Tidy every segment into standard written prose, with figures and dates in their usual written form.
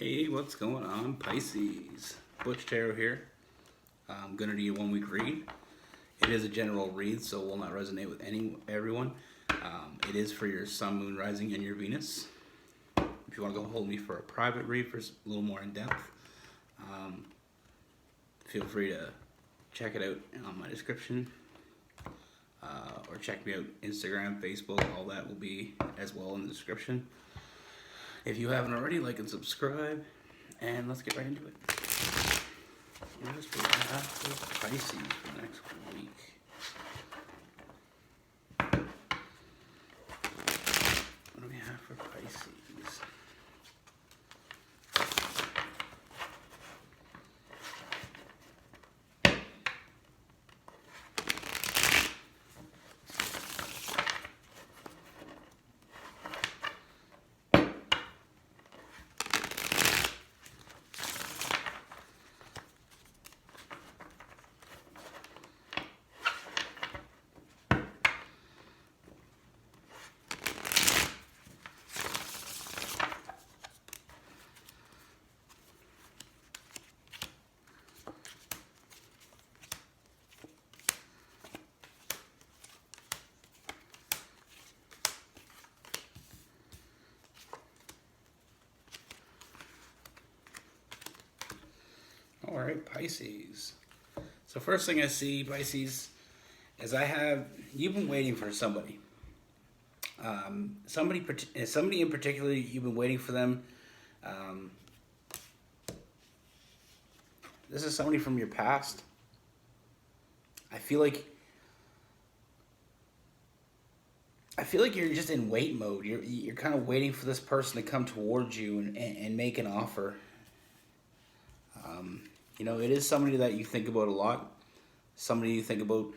Hey, what's going on, Pisces? Butch Tarot here. I'm gonna do a 1 week read. It is a general read, so it will not resonate with everyone. It is for your Sun, Moon, Rising, and your Venus. If you want to go hold me for a private read for a little more in depth, feel free to check it out on my description, or check me out Instagram, Facebook. All that will be as well in the description. If you haven't already, like and subscribe, and let's get right into it. Here's what we have for Pisces for next week. What do we have for Pisces? All right, Pisces. So first thing I see, Pisces, is you've been waiting for somebody. Somebody in particular, you've been waiting for them. This is somebody from your past. I feel like you're just in wait mode. You're kind of waiting for this person to come towards you and make an offer. It is somebody that you think about a lot. Somebody you think about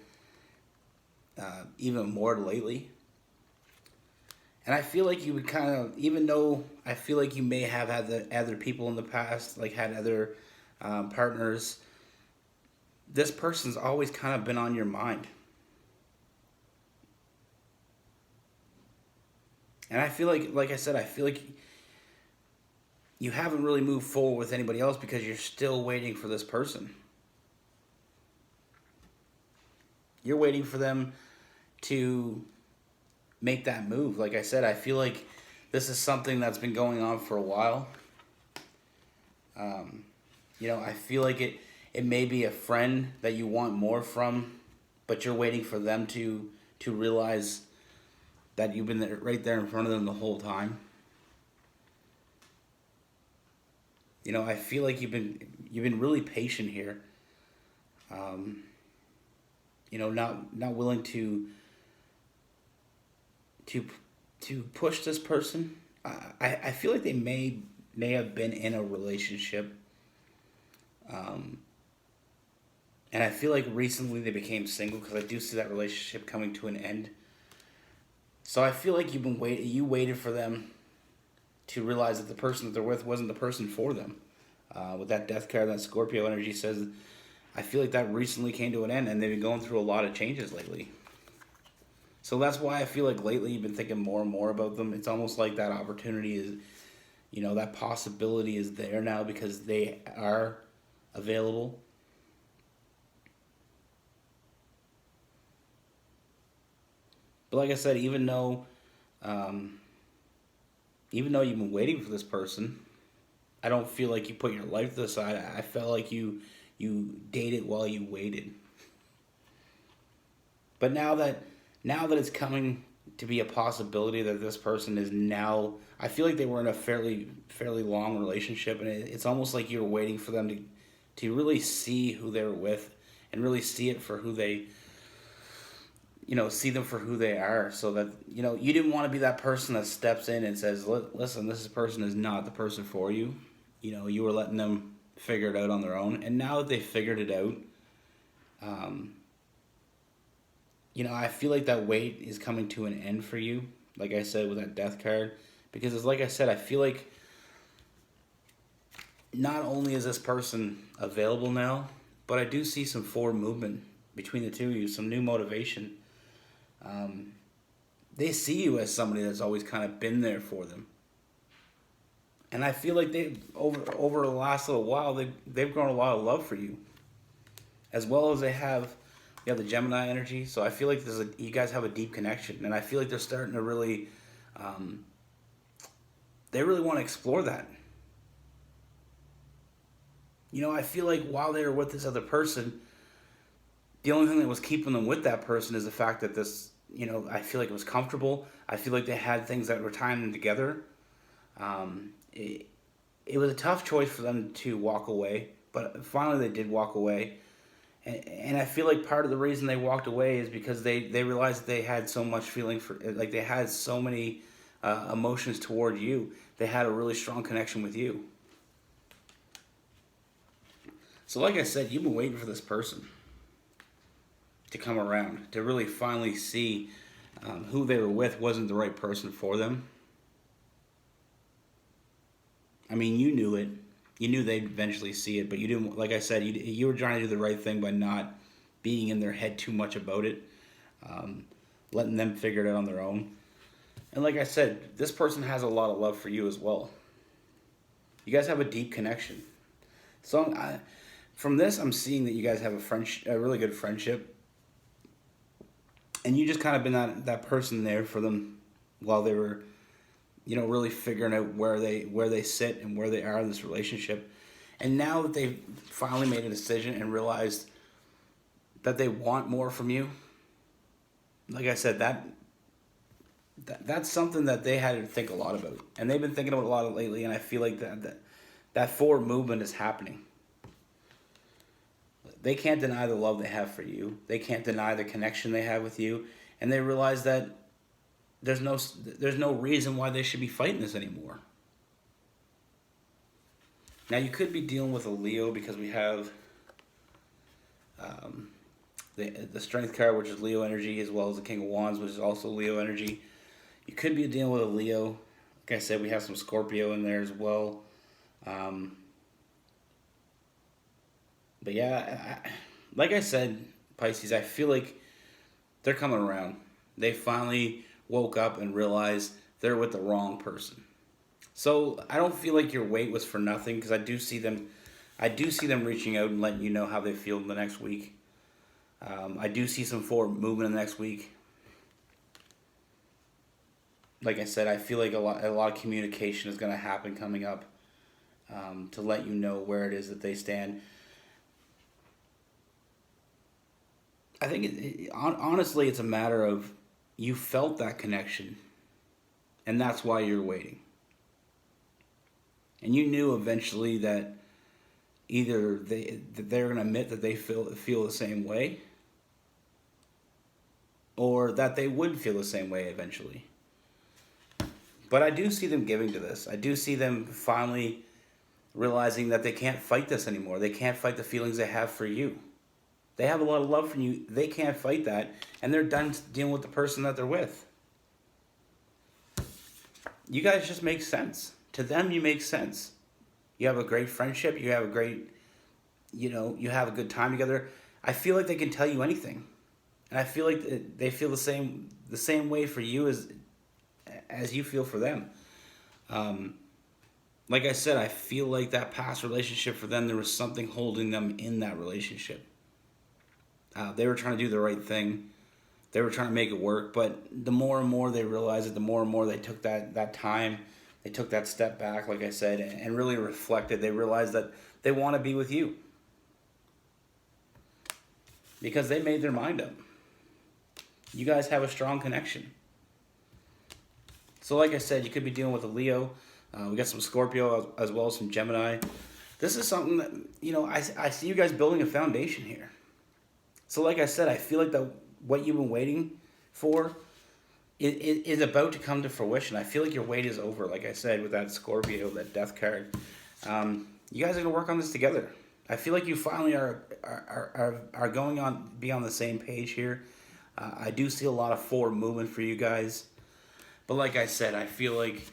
even more lately. And I feel like you would kind of, even though I feel like you may have had other people in the past, like had other partners, this person's always kind of been on your mind. And I feel like I said, I feel like you haven't really moved forward with anybody else because you're still waiting for this person. You're waiting for them to make that move. Like I said, I feel like this is something that's been going on for a while. I feel like it may be a friend that you want more from, but you're waiting for them to realize that you've been right there in front of them the whole time. I feel like you've been really patient here. Not willing to push this person. I feel like they may have been in a relationship. And I feel like recently they became single because I do see that relationship coming to an end. So I feel like you waited for them to realize that the person that they're with wasn't the person for them. With that death card, that Scorpio energy says, I feel like that recently came to an end and they've been going through a lot of changes lately. So that's why I feel like lately you've been thinking more and more about them. It's almost like that opportunity is, that possibility is there now because they are available. But like I said, even though you've been waiting for this person, I don't feel like you put your life to the side. I felt like you dated while you waited. But now that it's coming to be a possibility that this person is now, I feel like they were in a fairly long relationship, and it's almost like you were waiting for them to really see who they were with and really see it for who they, see them for who they are, so that, you didn't want to be that person that steps in and says, listen, this person is not the person for you. You were letting them figure it out on their own. And now that they figured it out, I feel like that wait is coming to an end for you. Like I said, with that death card. Because it's like I said, I feel like not only is this person available now, but I do see some forward movement between the two of you, some new motivation. They see you as somebody that's always kind of been there for them. And I feel like they over the last little while they've grown a lot of love for you, as well as they have. You have the Gemini energy, so I feel like you guys have a deep connection, and I feel like they're starting to really, they really want to explore that. I feel like while they were with this other person, the only thing that was keeping them with that person is the fact that I feel like it was comfortable. I feel like they had things that were tying them together. It was a tough choice for them to walk away, but finally they did walk away. And I feel like part of the reason they walked away is because they realized they had so much feeling for, like they had so many emotions toward you. They had a really strong connection with you. So like I said, you've been waiting for this person to come around, to really finally see who they were with wasn't the right person for them. I mean, you knew it. You knew they'd eventually see it, but you didn't. Like I said, you were trying to do the right thing by not being in their head too much about it, letting them figure it out on their own. And like I said, this person has a lot of love for you as well. You guys have a deep connection. So from this, I'm seeing that you guys have a really good friendship, and you just kind of been that person there for them while they were, really figuring out where they sit and where they are in this relationship. And now that they've finally made a decision and realized that they want more from you, like I said, that's something that they had to think a lot about, and they've been thinking about a lot of lately. And I feel like that forward movement is happening. They can't deny the love they have for you. They can't deny the connection they have with you, and they realize that there's no reason why they should be fighting this anymore. Now you could be dealing with a Leo because we have the Strength card, which is Leo energy, as well as the King of Wands, which is also Leo energy. You could be dealing with a Leo. Like I said, we have some Scorpio in there as well. But yeah, like I said, Pisces, I feel like they're coming around. They finally woke up and realized they're with the wrong person. So I don't feel like your wait was for nothing, because I do see them reaching out and letting you know how they feel in the next week. I do see some forward movement in the next week. Like I said, I feel like a lot of communication is going to happen coming up, to let you know where it is that they stand. I think honestly, it's a matter of you felt that connection, and that's why you're waiting. And you knew eventually that either they're going to admit that they feel the same way, or that they would feel the same way eventually. But I do see them giving to this. I do see them finally realizing that they can't fight this anymore. They can't fight the feelings they have for you. They have a lot of love for you. They can't fight that, and they're done dealing with the person that they're with. You guys just make sense. To them, you make sense. You have a great friendship. You have a great, you have a good time together. I feel like they can tell you anything, and I feel like they feel the same way for you as you feel for them. Like I said, I feel like that past relationship for them, there was something holding them in that relationship. They were trying to do the right thing. They were trying to make it work, but the more and more they realized it, the more and more they took that time, they took that step back, like I said, and really reflected. They realized that they want to be with you, because they made their mind up. You guys have a strong connection. So like I said, you could be dealing with a Leo. We got some Scorpio as well as some Gemini. This is something that, I see you guys building a foundation here. So like I said, I feel like what you've been waiting for is about to come to fruition. I feel like your wait is over, like I said, with that Scorpio, that Death card. You guys are going to work on this together. I feel like you finally are going on, be on the same page here. I do see a lot of forward movement for you guys. But like I said, I feel like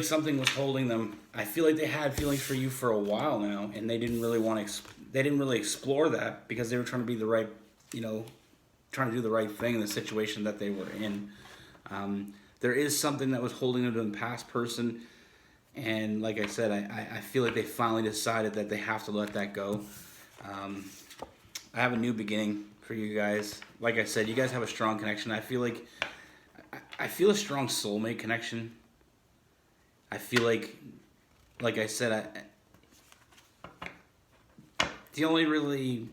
something was holding them. I feel like they had feelings for you for a while now, and they didn't really explore that because they were trying to be the right, trying to do the right thing in the situation that they were in. there is something that was holding them to the past person. And like I said, I feel like they finally decided that they have to let that go. I have a new beginning for you guys. Like I said, you guys have a strong connection. I feel I feel a strong soulmate connection. I feel like I said, the only really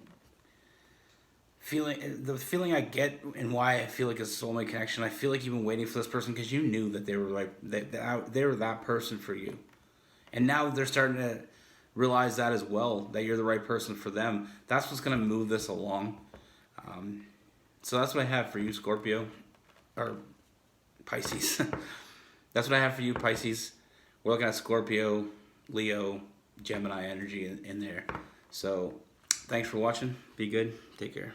the feeling I get and why I feel like it's a soulmate connection, I feel like you've been waiting for this person because you knew that they were like they were that person for you, and now they're starting to realize that as well, that you're the right person for them. That's what's gonna move this along. So that's what I have for you, Scorpio, or Pisces. That's what I have for you, Pisces. We're looking at Scorpio, Leo, Gemini energy in there. So thanks for watching. Be good. Take care.